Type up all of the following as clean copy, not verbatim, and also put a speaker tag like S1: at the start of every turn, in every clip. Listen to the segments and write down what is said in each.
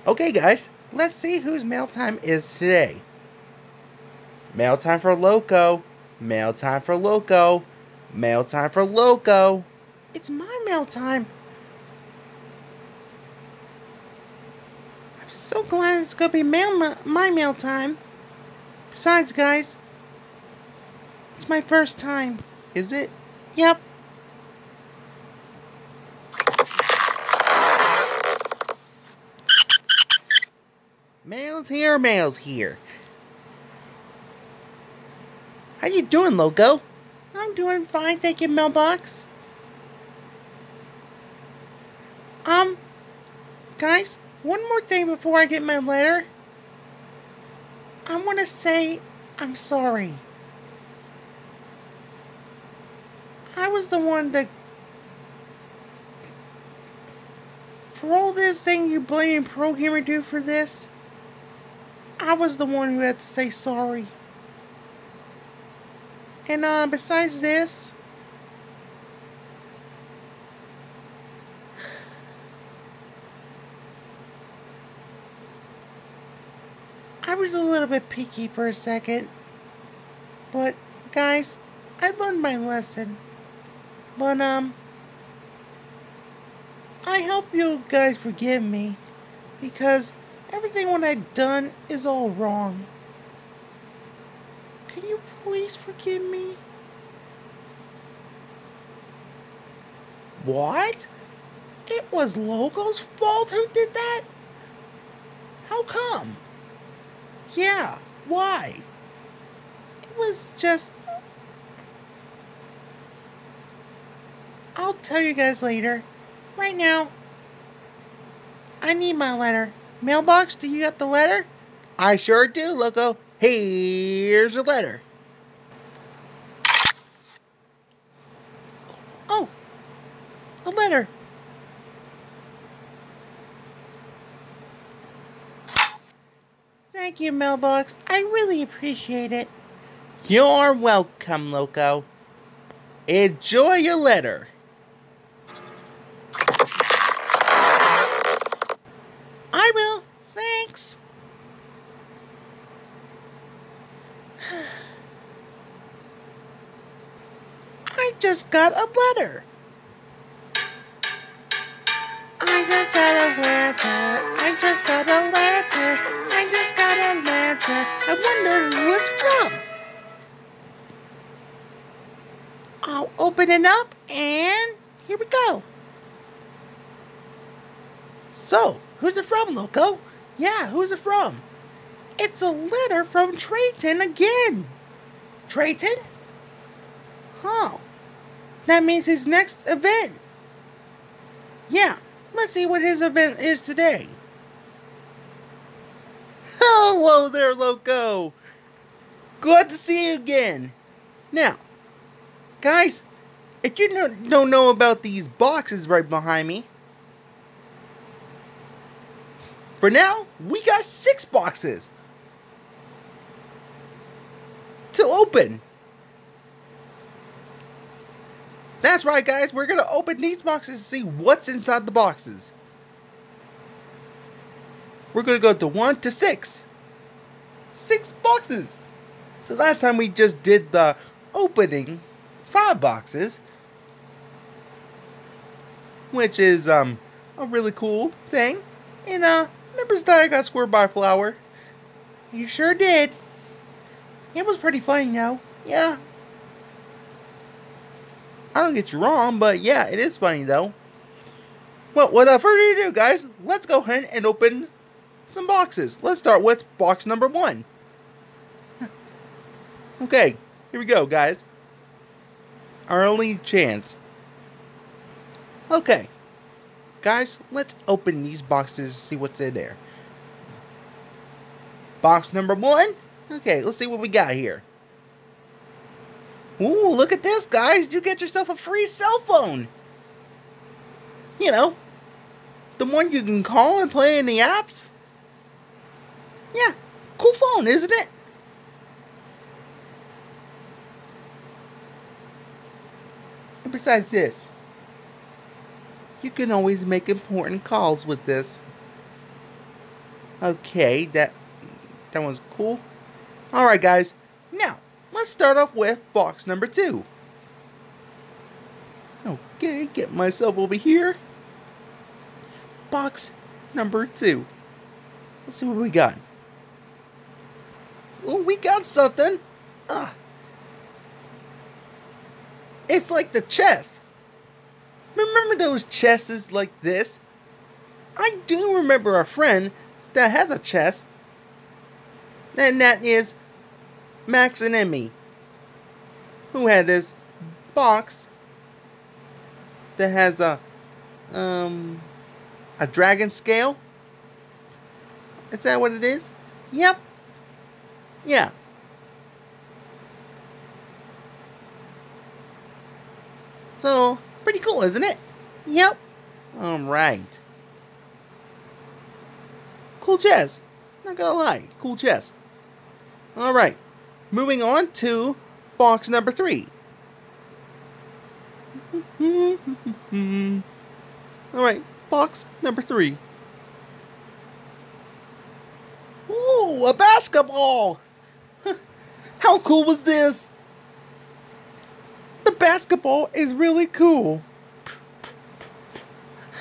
S1: Okay, guys, let's see whose mail time is today. Mail time for Loco. Mail time for Loco. Mail time for Loco. It's my mail time. I'm so glad it's gonna be my mail time. Besides, guys, it's my first time. Is it? Yep. Mail's here, mail's here. How you doing, Loco? I'm doing fine, thank you, mailbox. Guys, one more thing before I get my letter. I want to say I'm sorry. I was the one that... For all this thing you blaming programmer do for this, I was the one who had to say sorry. And besides this, I was a little bit picky for a second. But guys, I learned my lesson. But I hope you guys forgive me, because everything what I've done is all wrong. Can you please forgive me? What? It was Loco's fault who did that? How come? Yeah, why? It was just... I'll tell you guys later. Right now, I need my letter. Mailbox, do you got the letter? I sure do, Loco. Here's your letter. Oh, a letter. Thank you, Mailbox. I really appreciate it. You're welcome, Loco. Enjoy your letter. I will. Thanks. I just got a letter. I just got a letter. I just got a letter. I just got a letter. I wonder who it's from. I'll open it up and here we go. So, who's it from, Loco? Yeah, who's it from? It's a letter from Trayton again. Trayton? Huh. That means his next event. Yeah, let's see what his event is today. Hello there, Loco. Glad to see you again. Now, guys, if you don't know about these boxes right behind me, for now, we got 6 boxes to open. That's right, guys. We're going to open these boxes to see what's inside the boxes. We're going to go to 1 to 6. 6 boxes. So last time we just did the opening 5 boxes, which is a really cool thing. And remember that I got squared by a flower? You sure did. It was pretty funny, though. Yeah. I don't get you wrong, but yeah, it is funny, though. Well, without further ado, guys, let's go ahead and open some boxes. Let's start with box number 1. Okay, here we go, guys. Our only chance. Okay. Guys, let's open these boxes and see what's in there. Box number 1. Okay, let's see what we got here. Ooh, look at this, guys. You get yourself a free cell phone. You know, the one you can call and play in the apps. Yeah, cool phone, isn't it? And besides this, you can always make important calls with this. Okay, that one's cool. Alright guys, now let's start off with box number 2. Okay, get myself over here. Box number 2. Let's see what we got. Oh, we got something. It's like the chest. Remember those chests like this? I do remember a friend that has a chest. And that is Max and Emmy, who had this box that has a dragon scale. Is that what it is? Yep. Yeah. So, pretty cool, isn't it? Yep. Alright. Cool chest. Not gonna lie. Cool chest. Alright. Moving on to box number 3. Alright. Box number 3. Ooh, a basketball! How cool was this? The basketball is really cool.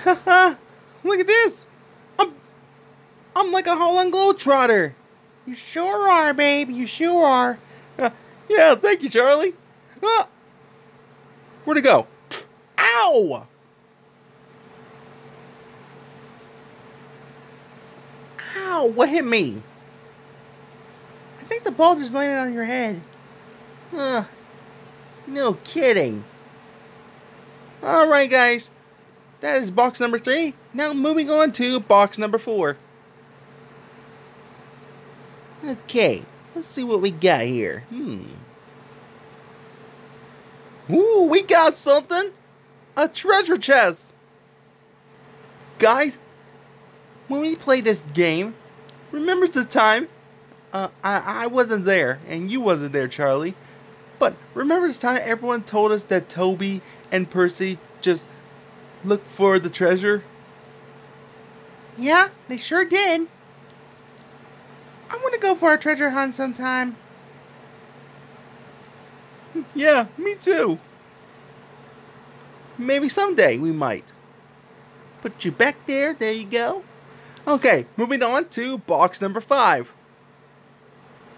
S1: Haha, look at this. I'm like a Holland Globetrotter. You sure are, babe. You sure are. Yeah, thank you, Charlie. Where'd it go? Ow! Ow, what hit me? I think the ball just landed on your head. No kidding. Alright guys, that is box number 3. Now moving on to box number 4. Okay, let's see what we got here. Ooh, we got something! A treasure chest! Guys, when we played this game, remember the time? I wasn't there, and you wasn't there, Charlie. But remember this time everyone told us that Toby and Percy just looked for the treasure? Yeah, they sure did. I want to go for a treasure hunt sometime. Yeah, me too. Maybe someday we might. Put you back there. There you go. Okay, moving on to box number 5.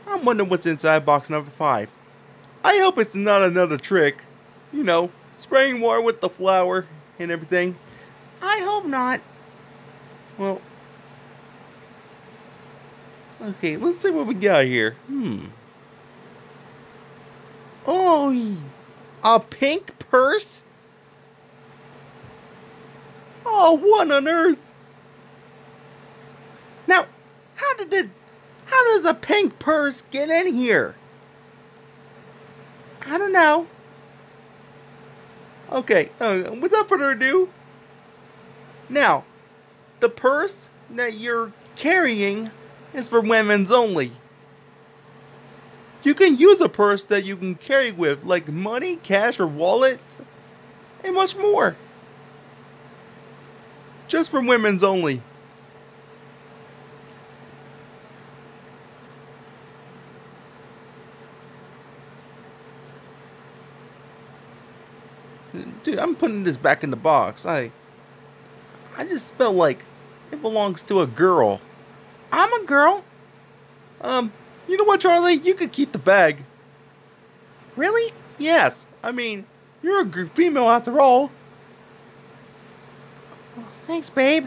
S1: I'm wondering what's inside box number 5. I hope it's not another trick. You know, spraying water with the flour and everything. I hope not. Well, okay, let's see what we got here. Oh, a pink purse? Oh, what on earth? Now, how does a pink purse get in here? I don't know. Okay, without further ado, now, the purse that you're carrying is for women's only. You can use a purse that you can carry with, like money, cash, or wallets, and much more. Just for women's only. Dude, I'm putting this back in the box. I just felt like it belongs to a girl. I'm a girl. You know what, Charlie? You could keep the bag. Really? Yes. I mean, you're a female after all. Oh, thanks, babe.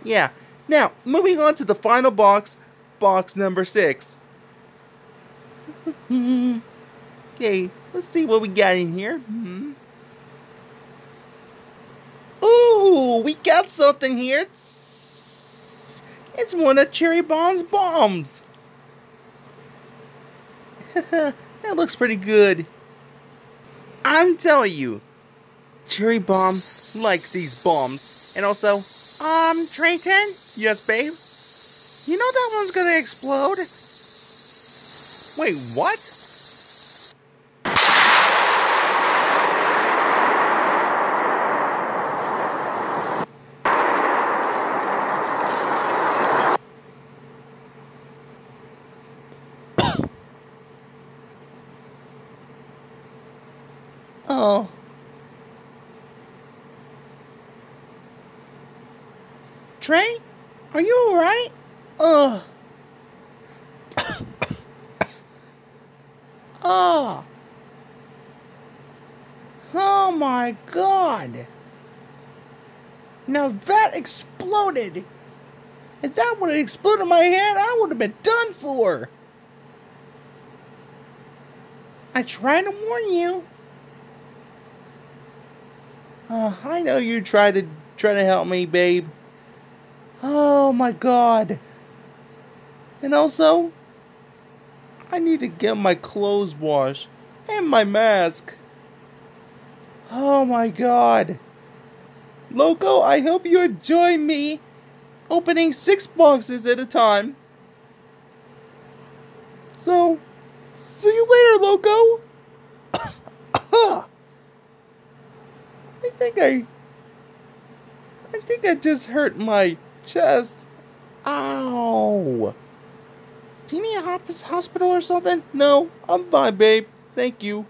S1: Yeah. Now, moving on to the final box. Box number 6. Okay, let's see what we got in here. Ooh, we got something here. It's one of Cherry Bomb's bombs. That looks pretty good. I'm telling you, Cherry Bomb likes these bombs. And also, Trayton? Yes, babe? You know that one's gonna explode. Wait, what? Oh. Trey? Are you alright? Ugh. Oh. Oh my God. Now that exploded. If that would have exploded in my head, I would have been done for. I tried to warn you. I know you tried to help me, babe. Oh my God. And also, I need to get my clothes washed and my mask. Oh my God. Loco, I hope you enjoy me opening 6 boxes at a time. So, see you later, Loco. I think I just hurt my chest. Ow. Do you need a hospital or something? No, I'm fine, babe. Thank you.